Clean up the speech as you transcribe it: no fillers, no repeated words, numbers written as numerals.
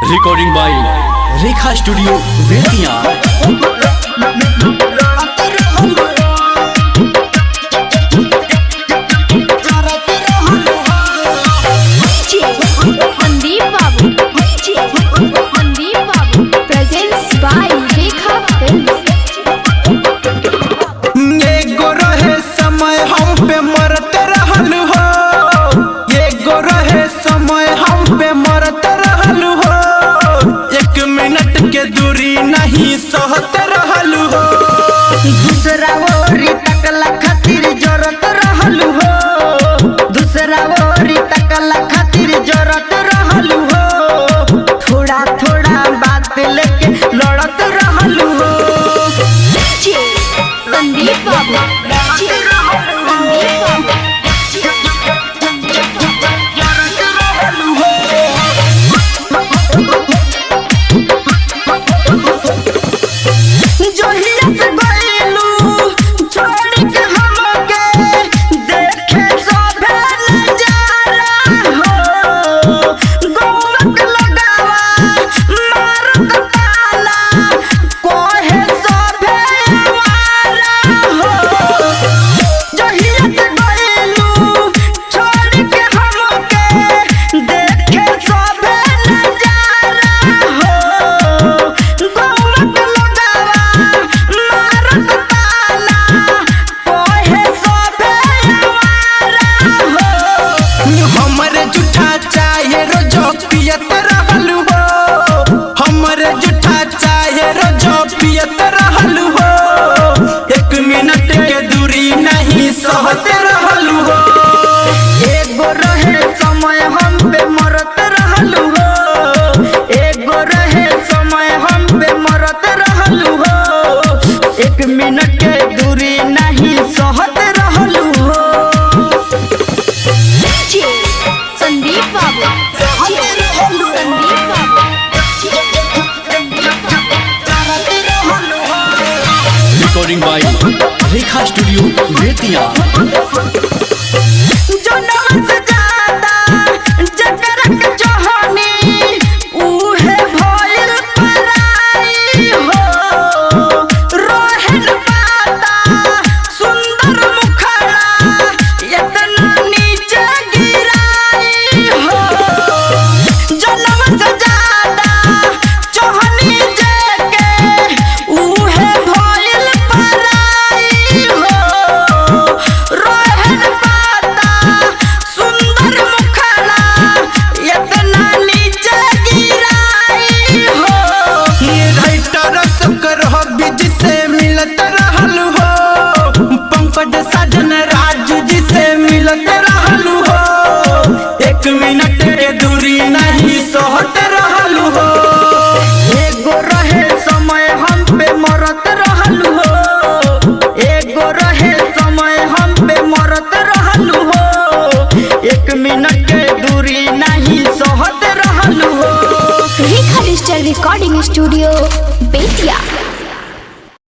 Recording by Rekha studio वेतिया। सहत रहलू हो दूसरा ओरी तकला खातिर जरूरत रहलू हो, दूसरा ओरी तकला खातिर जरूरत रहलू हो, थोड़ा थोड़ा बात लेके लड़त रहलू हो। संदीप बाबू सहत रहलू हो, एगो रहे समय हम पे मरत रहलू हो, एगो रहे समय हम पे मरत रहलू हो, एक मिनट के दूरी नहीं सहत रहलू हो। संदीप बाबू रिकॉर्डिंग बाय रेखा स्टूडियो वेतिया। साजन राजू जी से मिलत रहलू हो, एक मिनट के दूरी नहीं सहत रहलू हो, एगो रहे समय हम पे मरत रहलू हो, एगो रहे समय हम पे मरत रहलू हो, एक मिनट के दूरी नहीं सहत रहलू हो। रेखा डिजिटल रिकॉर्डिंग स्टूडियो बेतिया।